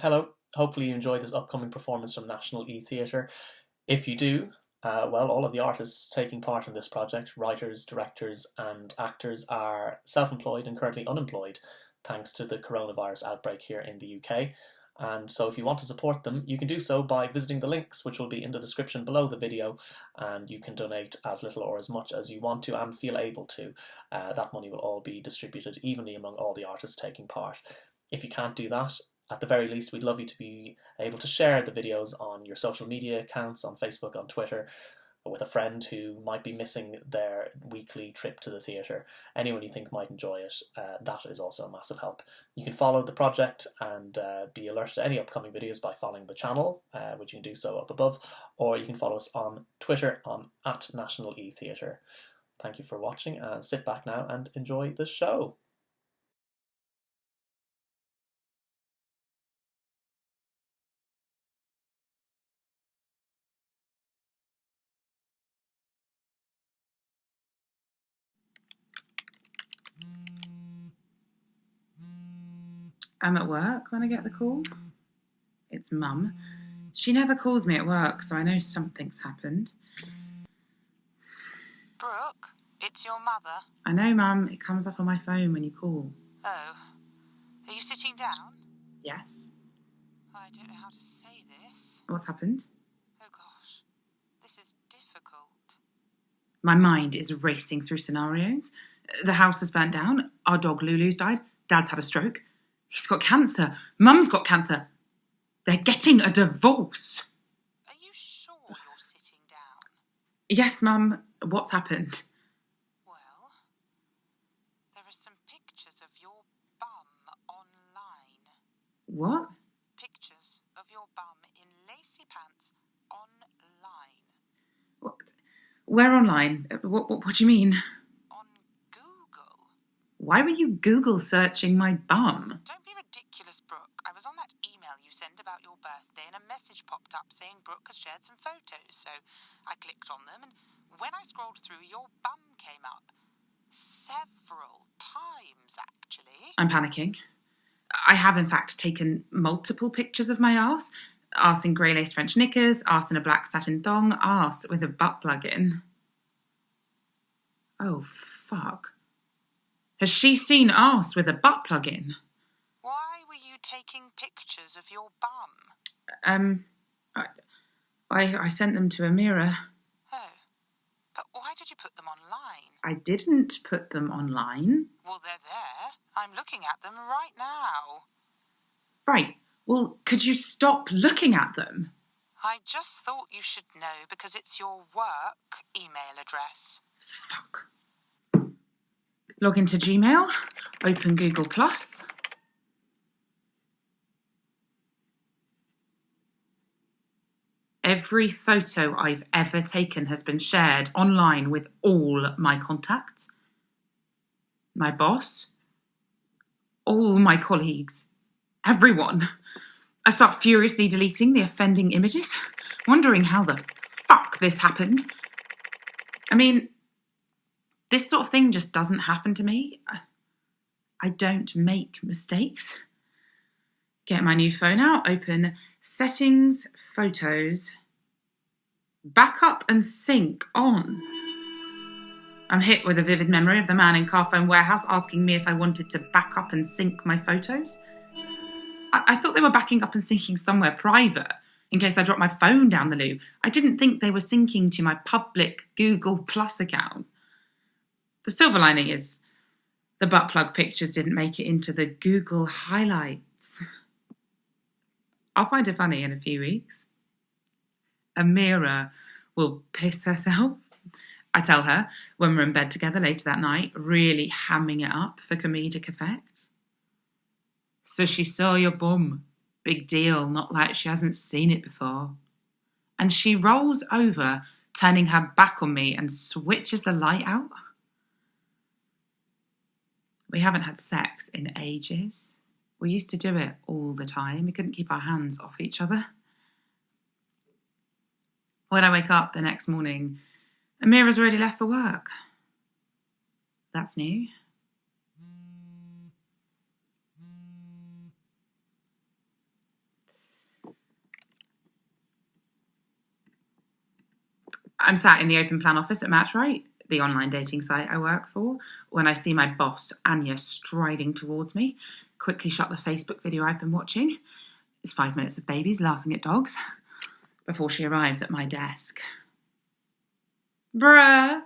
Hello, hopefully you enjoy this upcoming performance from National eTheatr. If you do, well, all of the artists taking part in this project, writers, directors, and actors, are self-employed and currently unemployed thanks to the coronavirus outbreak here in the UK. And so if you want to support them, you can do so by visiting the links, which will be in the description below the video, and you can donate as little or as much as you want to and feel able to. That money will all be distributed evenly among all the artists taking part. If you can't do that, at the very least, we'd love you to be able to share the videos on your social media accounts, on Facebook, on Twitter, with a friend who might be missing their weekly trip to the theatre. Anyone you think might enjoy it, that is also a massive help. You can follow the project and be alerted to any upcoming videos by following the channel, which you can do so up above, or you can follow us on Twitter on @National eTheatr. Thank you for watching, and sit back now and enjoy the show. I'm at work when I get the call. It's Mum. She never calls me at work, so I know something's happened. Brooke, it's your mother. I know, Mum. It comes up on my phone when you call. Oh. Are you sitting down? Yes. I don't know how to say this. What's happened? Oh gosh. This is difficult. My mind is racing through scenarios. The house has burnt down. Our dog Lulu's died. Dad's had a stroke. He's got cancer. Mum's got cancer. They're getting a divorce. Are you sure you're sitting down? Yes, Mum. What's happened? Well, there are some pictures of your bum online. What? Pictures of your bum in lacy pants online. What? Where online? What do you mean? On Google. Why were you Google searching my bum? Don't be ridiculous, Brooke. I was on that email you sent about your birthday and a message popped up saying Brooke has shared some photos, so I clicked on them and when I scrolled through, your bum came up. Several times, actually. I'm panicking. I have, in fact, taken multiple pictures of my arse. Arse in grey lace French knickers, arse in a black satin thong, arse with a butt plug in. Oh, fuck. Has she seen arse with a butt plug in? Why were you taking pictures of your bum? I sent them to Amira. Oh, but why did you put them online? I didn't put them online. Well, they're there. I'm looking at them right now. Right. Well, could you stop looking at them? I just thought you should know because it's your work email address. Fuck. Log into Gmail. Open Google+. Every photo I've ever taken has been shared online with all my contacts. My boss. All my colleagues. Everyone. I start furiously deleting the offending images, wondering how the fuck this happened. I mean, this sort of thing just doesn't happen to me. I don't make mistakes. Get my new phone out, open Settings, Photos, Backup and Sync on. I'm hit with a vivid memory of the man in Carphone Warehouse asking me if I wanted to back up and sync my photos. I thought they were backing up and syncing somewhere private, in case I dropped my phone down the loo. I didn't think they were syncing to my public Google Plus account. The silver lining is the butt plug pictures didn't make it into the Google highlights. I'll find it funny in a few weeks. Amira will piss herself. I tell her when we're in bed together later that night, really hamming it up for comedic effect. So she saw your bum. Big deal, not like she hasn't seen it before. And she rolls over, turning her back on me and switches the light out. We haven't had sex in ages. We used to do it all the time. We couldn't keep our hands off each other. When I wake up the next morning, Amira's already left for work. That's new. I'm sat in the open plan office at Matchright, the online dating site I work for, when I see my boss, Anya, striding towards me. Quickly shut the Facebook video I've been watching. It's 5 minutes of babies laughing at dogs before she arrives at my desk. Brooke,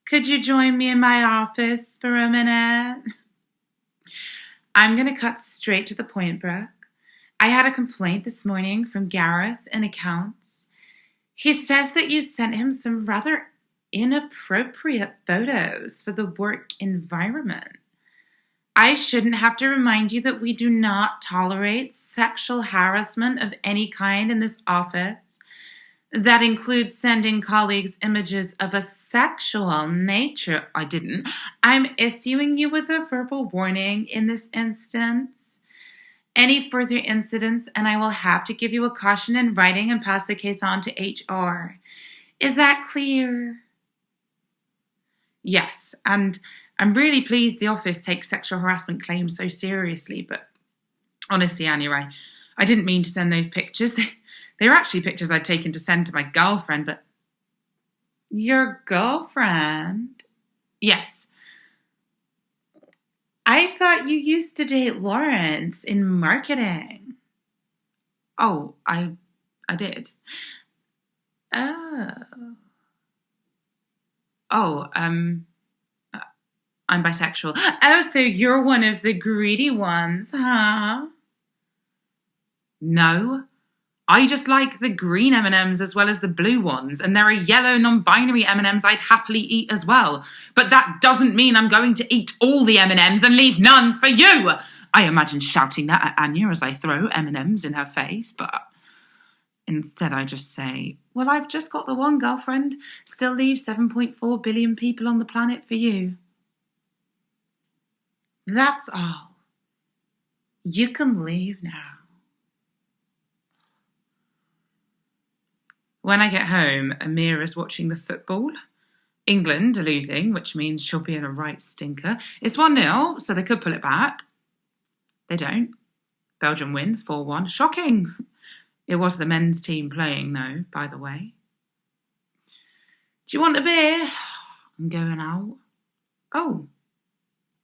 could you join me in my office for a minute? I'm going to cut straight to the point, Brooke. I had a complaint this morning from Gareth in accounts. He says that you sent him some rather inappropriate photos for the work environment. I shouldn't have to remind you that we do not tolerate sexual harassment of any kind in this office. That includes sending colleagues images of a sexual nature. I didn't. I'm issuing you with a verbal warning in this instance. Any further incidents, and I will have to give you a caution in writing and pass the case on to HR. Is that clear? Yes, and I'm really pleased the office takes sexual harassment claims so seriously, but honestly, Anya, I didn't mean to send those pictures. They were actually pictures I'd taken to send to my girlfriend, but... Your girlfriend? Yes. I thought you used to date Lawrence in marketing. Oh, I did. I'm bisexual. Oh, so you're one of the greedy ones, huh? No. I just like the green M&Ms as well as the blue ones, and there are yellow non-binary M&Ms I'd happily eat as well. But that doesn't mean I'm going to eat all the M&Ms and leave none for you. I imagine shouting that at Anya as I throw M&Ms in her face, but instead I just say, well, I've just got the one girlfriend, still leave 7.4 billion people on the planet for you. That's all. You can leave now. When I get home, Amira's watching the football. England are losing, which means she'll be in a right stinker. It's 1-0, so they could pull it back. They don't. Belgium win, 4-1. Shocking! It was the men's team playing, though, by the way. Do you want a beer? I'm going out. Oh.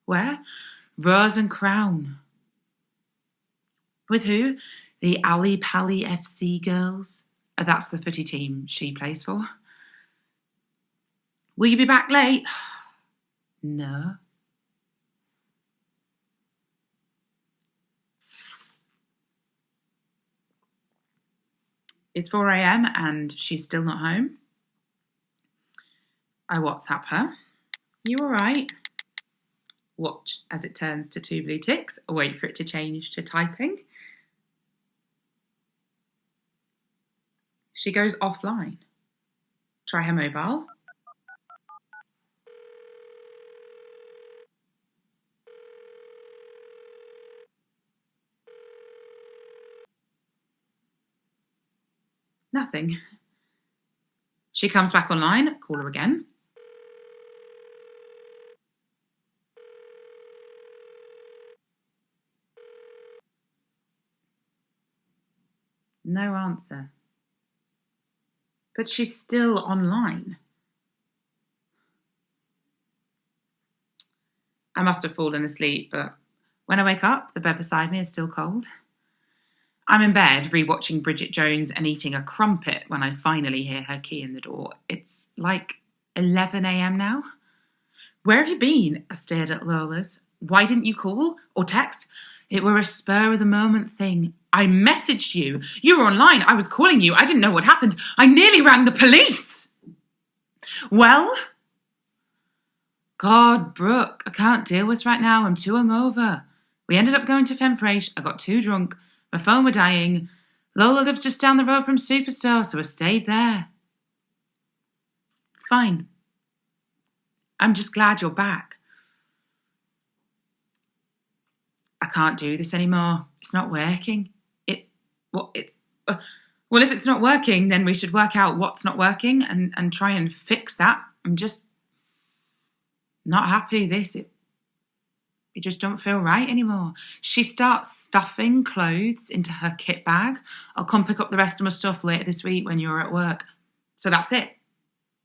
Where? Rose and Crown. With who? The Ali Pali FC girls. That's the footy team she plays for. Will you be back late? No. It's 4 a.m. and she's still not home. I WhatsApp her. You all right? Watch as it turns to 2 blue ticks. Wait for it to change to typing. She goes offline. Try her mobile. Nothing. She comes back online. Call her again. No answer. But she's still online. I must have fallen asleep, but when I wake up, the bed beside me is still cold. I'm in bed, rewatching Bridget Jones and eating a crumpet when I finally hear her key in the door. It's like 11 a.m. now. Where have you been? I stared at Lola's. Why didn't you call or text? It were a spur-of-the-moment thing. I messaged you. You were online. I was calling you. I didn't know what happened. I nearly rang the police. Well? God, Brooke, I can't deal with this right now. I'm too hungover. We ended up going to Femfresh. I got too drunk. My phone were dying. Lola lives just down the road from Superstore, so I stayed there. Fine. I'm just glad you're back. I can't do this anymore. It's not working. Well, if it's not working, then we should work out what's not working and try and fix that. I'm just not happy. It just don't feel right anymore. She starts stuffing clothes into her kit bag. I'll come pick up the rest of my stuff later this week when you're at work. So that's it.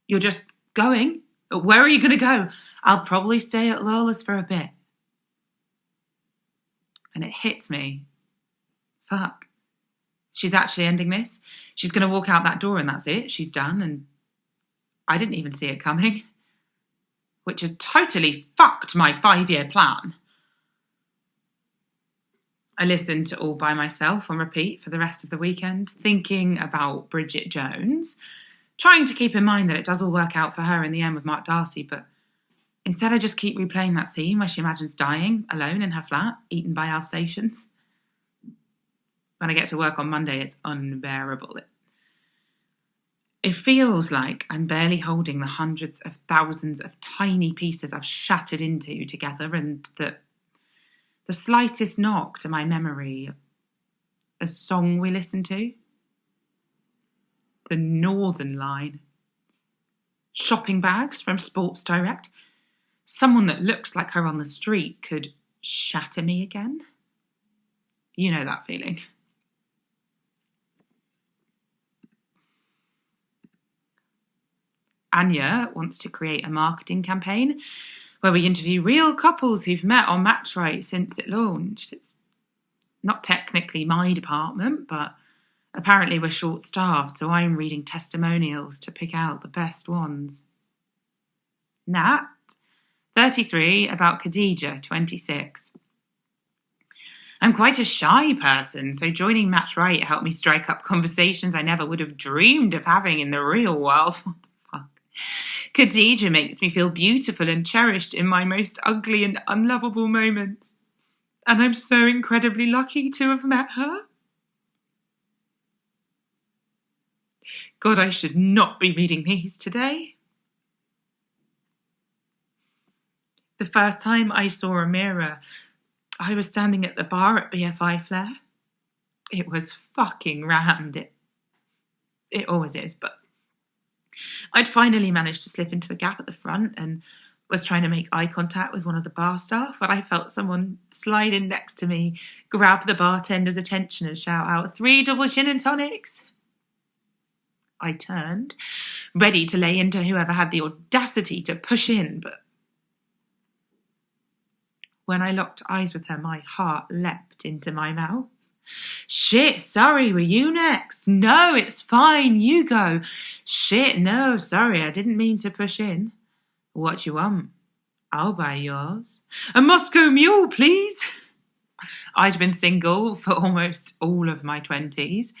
You're just going? Where are you going to go? I'll probably stay at Lola's for a bit. And it hits me. Fuck. She's actually ending this. She's going to walk out that door and that's it. She's done. And I didn't even see it coming. Which has totally fucked my 5-year plan. I listened to All By Myself on repeat for the rest of the weekend, thinking about Bridget Jones, trying to keep in mind that it does all work out for her in the end with Mark Darcy, but instead I just keep replaying that scene where she imagines dying alone in her flat, eaten by Alsatians. When I get to work on Monday, it's unbearable. It feels like I'm barely holding the hundreds of thousands of tiny pieces I've shattered into together, and that the slightest knock to my memory, a song we listened to, the Northern Line, shopping bags from Sports Direct, someone that looks like her on the street could shatter me again. You know that feeling. Anya wants to create a marketing campaign where we interview real couples who've met on Matchright since it launched. It's not technically my department, but apparently we're short-staffed, so I'm reading testimonials to pick out the best ones. Nat, 33, about Khadija, 26. I'm quite a shy person, so joining Matchright helped me strike up conversations I never would have dreamed of having in the real world. What the fuck? Khadija makes me feel beautiful and cherished in my most ugly and unlovable moments. And I'm so incredibly lucky to have met her. God, I should not be reading these today. The first time I saw Amira, I was standing at the bar at BFI Flair. It was fucking rammed. It always is, but I'd finally managed to slip into a gap at the front and was trying to make eye contact with one of the bar staff when I felt someone slide in next to me, grab the bartender's attention and shout out, 3 double gin and tonics. I turned, ready to lay into whoever had the audacity to push in, but when I locked eyes with her, my heart leapt into my mouth. Shit, sorry, were you next? No, it's fine, you go. Shit, no, sorry, I didn't mean to push in. What you want? I'll buy yours. A Moscow Mule, please. I'd been single for almost all of my 20s,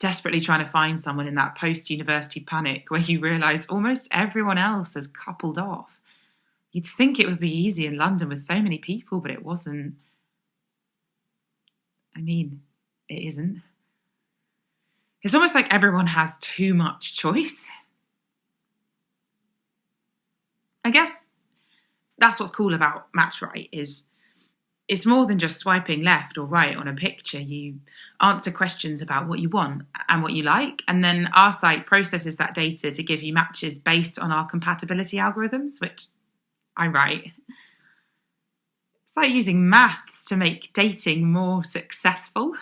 desperately trying to find someone in that post-university panic where you realise almost everyone else has coupled off. You'd think it would be easy in London with so many people, but it wasn't. I mean, it isn't. It's almost like everyone has too much choice. I guess that's what's cool about Matchright is it's more than just swiping left or right on a picture. You answer questions about what you want and what you like, and then our site processes that data to give you matches based on our compatibility algorithms, which I write. It's like using maths to make dating more successful.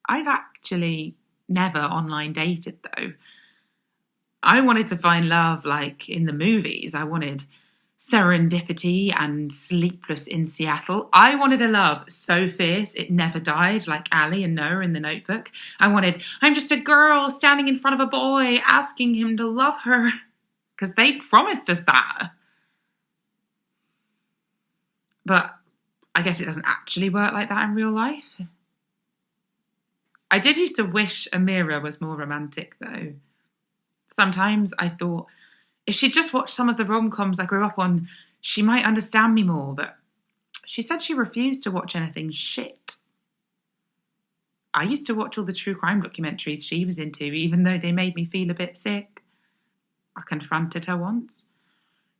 I've actually never online dated, though. I wanted to find love like in the movies. I wanted serendipity and Sleepless in Seattle. I wanted a love so fierce it never died, like Ali and Noah in The Notebook. I wanted, I'm just a girl standing in front of a boy asking him to love her, because they promised us that. But I guess it doesn't actually work like that in real life. I did used to wish Amira was more romantic, though. Sometimes I thought, if she'd just watched some of the rom-coms I grew up on, she might understand me more, but she said she refused to watch anything shit. I used to watch all the true crime documentaries she was into, even though they made me feel a bit sick. I confronted her once.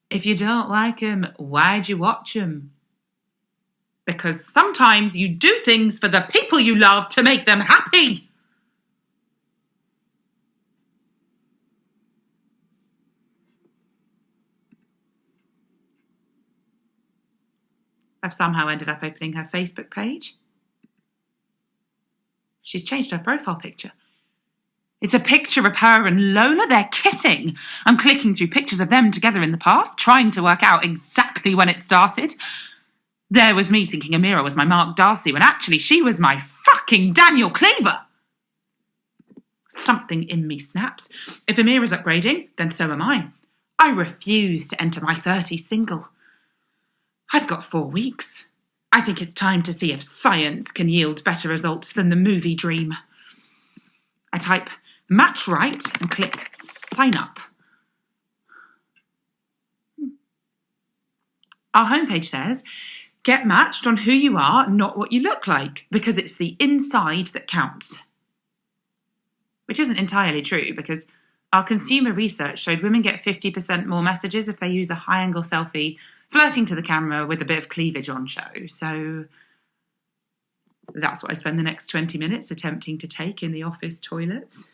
If you don't like 'em, why'd you watch 'em? Because sometimes you do things for the people you love to make them happy. I've somehow ended up opening her Facebook page. She's changed her profile picture. It's a picture of her and Lola. They're kissing. I'm clicking through pictures of them together in the past, trying to work out exactly when it started. There was me thinking Amira was my Mark Darcy, when actually she was my fucking Daniel Cleaver. Something in me snaps. If Amira's upgrading, then so am I. I refuse to enter my 30s single. I've got 4 weeks. I think it's time to see if science can yield better results than the movie dream. I type match right and click sign up. Our homepage says, get matched on who you are, not what you look like, because it's the inside that counts. Which isn't entirely true, because our consumer research showed women get 50% more messages if they use a high-angle selfie, flirting to the camera with a bit of cleavage on show. So that's what I spend the next 20 minutes attempting to take in the office toilets.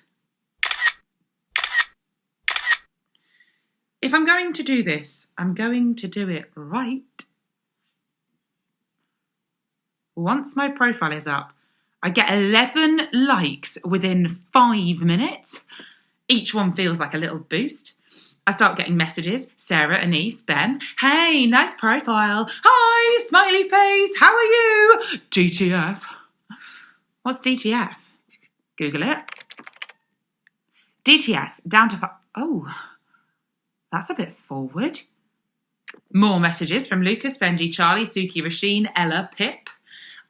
If I'm going to do this, I'm going to do it right. Once my profile is up, I get 11 likes within 5 minutes. Each one feels like a little boost. I start getting messages. Sarah, Anise, Ben. Hey, nice profile. Hi, smiley face. How are you? DTF. What's DTF? Google it. DTF, down to oh, that's a bit forward. More messages from Lucas, Benji, Charlie, Suki, Rasheen, Ella, Pip.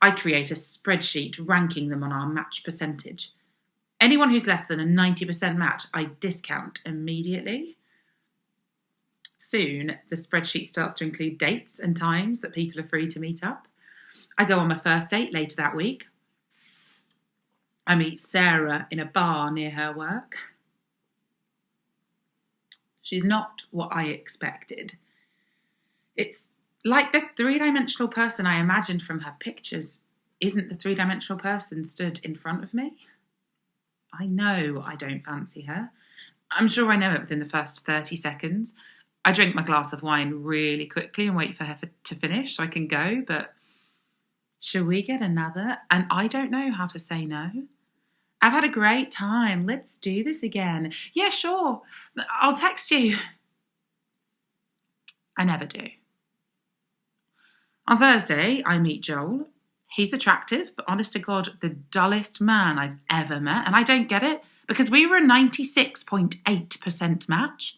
I create a spreadsheet ranking them on our match percentage. Anyone who's less than a 90% match, I discount immediately. Soon, the spreadsheet starts to include dates and times that people are free to meet up. I go on my first date later that week. I meet Sarah in a bar near her work. She's not what I expected. It's like the three-dimensional person I imagined from her pictures isn't the three-dimensional person stood in front of me. I know I don't fancy her. I'm sure I know it within the first 30 seconds. I drink my glass of wine really quickly and wait for her to finish so I can go, but shall we get another? And I don't know how to say no. I've had a great time. Let's do this again. Yeah, sure. I'll text you. I never do. On Thursday, I meet Joel. He's attractive, but honest to God, the dullest man I've ever met. And I don't get it, because we were a 96.8% match.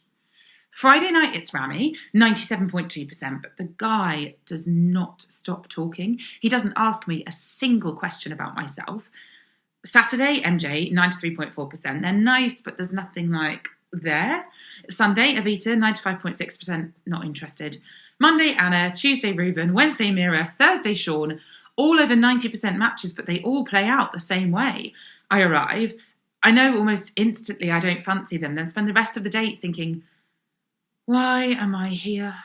Friday night, it's Rami, 97.2%, but the guy does not stop talking. He doesn't ask me a single question about myself. Saturday, MJ, 93.4%. They're nice, but there's nothing like there. Sunday, eTheatr, 95.6%, not interested. Monday, Anna. Tuesday, Ruben. Wednesday, Mira. Thursday, Sean. All over 90% matches, but they all play out the same way. I arrive. I know almost instantly I don't fancy them, then spend the rest of the date thinking, why am I here?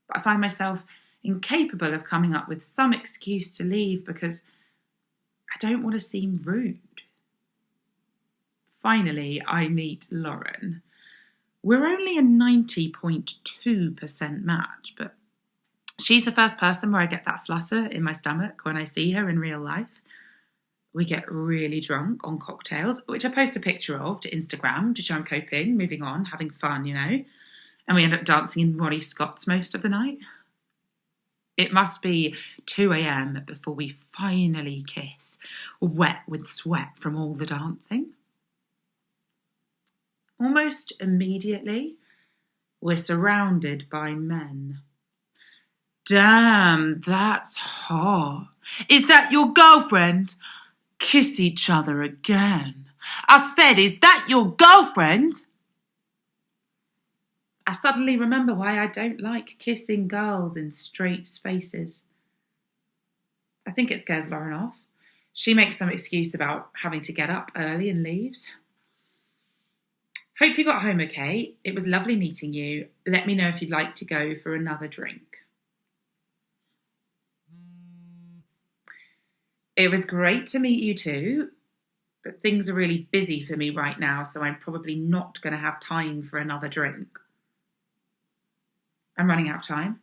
But I find myself incapable of coming up with some excuse to leave because I don't want to seem rude. Finally, I meet Lauren. We're only a 90.2% match, but she's the first person where I get that flutter in my stomach when I see her in real life. We get really drunk on cocktails, which I post a picture of to Instagram to show I'm coping, moving on, having fun, you know. And we end up dancing in Ronnie Scott's most of the night. It must be 2 a.m. before we finally kiss, wet with sweat from all the dancing. Almost immediately, we're surrounded by men. Damn, that's hot. Is that your girlfriend? Kiss each other again. I said, is that your girlfriend? I suddenly remember why I don't like kissing girls in straight spaces. I think it scares Lauren off. She makes some excuse about having to get up early and leaves. Hope you got home okay. It was lovely meeting you. Let me know if you'd like to go for another drink. It was great to meet you too, but things are really busy for me right now, so I'm probably not going to have time for another drink. I'm running out of time.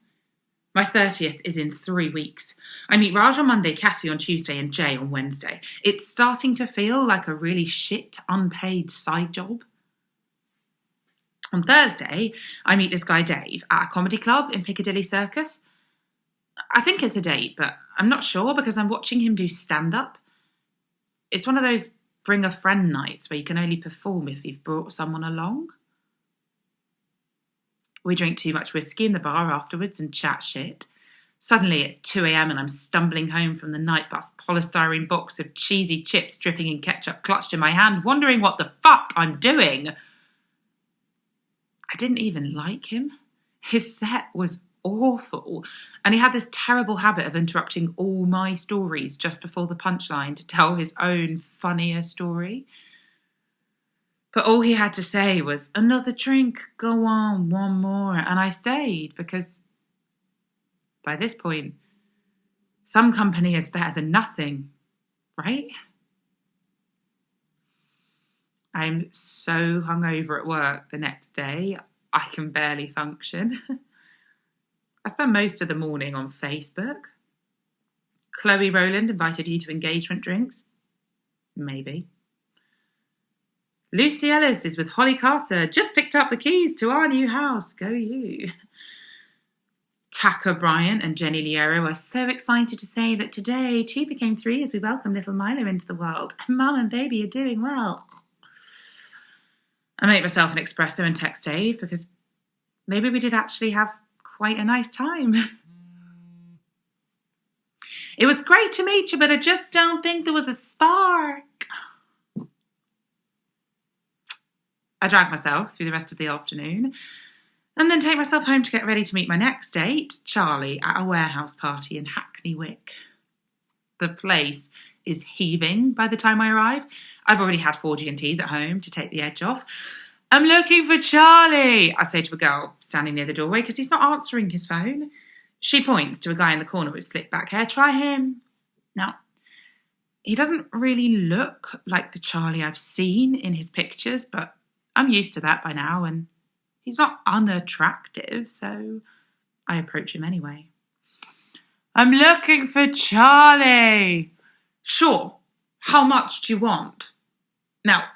My 30th is in 3 weeks. I meet Raj on Monday, Cassie on Tuesday, and Jay on Wednesday. It's starting to feel like a really shit, unpaid side job. On Thursday, I meet this guy Dave at a comedy club in Piccadilly Circus. I think it's a date, but I'm not sure because I'm watching him do stand-up. It's one of those bring a friend nights where you can only perform if you've brought someone along. We drink too much whiskey in the bar afterwards and chat shit. Suddenly it's 2 a.m. and I'm stumbling home from the night bus, polystyrene box of cheesy chips dripping in ketchup clutched in my hand, wondering what the fuck I'm doing. I didn't even like him. His set was awful, and he had this terrible habit of interrupting all my stories just before the punchline to tell his own funnier story. But all he had to say was, "Another drink, go on, one more," and I stayed because by this point, some company is better than nothing, right? I'm so hungover at work the next day, I can barely function. I spent most of the morning on Facebook. Chloe Rowland invited you to engagement drinks? Maybe. Lucy Ellis is with Holly Carter. Just picked up the keys to our new house. Go you. Taka Bryant and Jenny Liero are so excited to say that today 2 became 3 as we welcome little Milo into the world. Mum and baby are doing well. I make myself an espresso and text Dave because maybe we did actually have quite a nice time. It was great to meet you, but I just don't think there was a spark. I drag myself through the rest of the afternoon and then take myself home to get ready to meet my next date, Charlie, at a warehouse party in Hackney Wick. The place is heaving by the time I arrive. I've already had 4 G&Ts at home to take the edge off. "I'm looking for Charlie," I say to a girl standing near the doorway because he's not answering his phone. She points to a guy in the corner with slick back hair. "Try him." Now, he doesn't really look like the Charlie I've seen in his pictures, but I'm used to that by now, and he's not unattractive, so I approach him anyway. "I'm looking for Charlie." "Sure. How much do you want?" Now,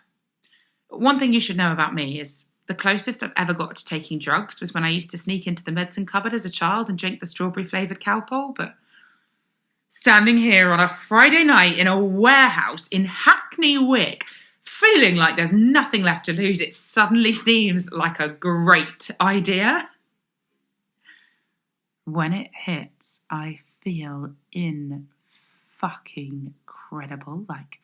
one thing you should know about me is the closest I've ever got to taking drugs was when I used to sneak into the medicine cupboard as a child and drink the strawberry-flavoured Calpol, but standing here on a Friday night in a warehouse in Hackney Wick, feeling like there's nothing left to lose, it suddenly seems like a great idea. When it hits, I feel fucking incredible. Like,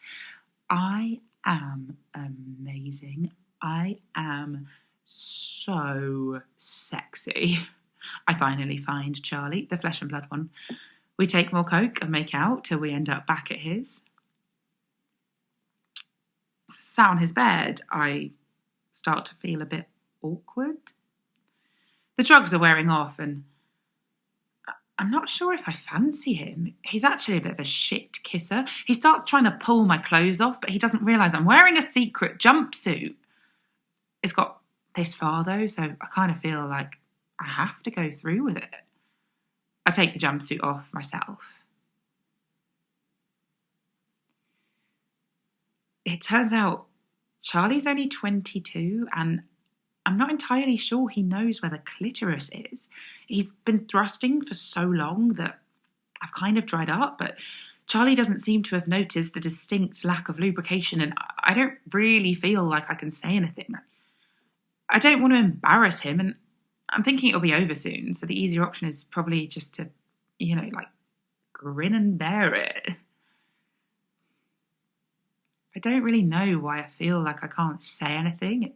I am amazing. I am so sexy. I finally find Charlie, the flesh and blood one. We take more coke and make out till we end up back at his. Sat on his bed, I start to feel a bit awkward. The drugs are wearing off and I'm not sure if I fancy him. He's actually a bit of a shit kisser. He starts trying to pull my clothes off, but he doesn't realise I'm wearing a secret jumpsuit. It's got this far though, so I kind of feel like I have to go through with it. I take the jumpsuit off myself. It turns out Charlie's only 22 and I'm not entirely sure he knows where the clitoris is. He's been thrusting for so long that I've kind of dried up, but Charlie doesn't seem to have noticed the distinct lack of lubrication and I don't really feel like I can say anything. I don't want to embarrass him and I'm thinking it'll be over soon, so the easier option is probably just to, grin and bear it. I don't really know why I feel like I can't say anything.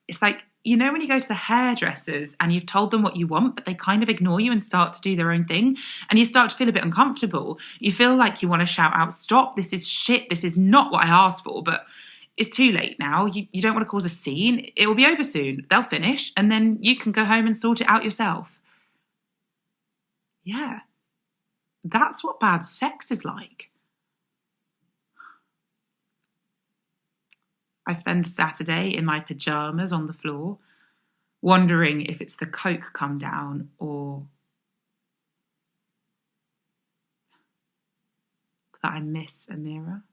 It's like, when you go to the hairdressers and you've told them what you want, but they kind of ignore you and start to do their own thing, and you start to feel a bit uncomfortable. You feel like you want to shout out, "Stop, this is shit, this is not what I asked for," but it's too late now. You don't want to cause a scene. It will be over soon. They'll finish, and then you can go home and sort it out yourself. Yeah, that's what bad sex is like. I spend Saturday in my pyjamas on the floor. wondering if it's the coke come down or that I miss Amira.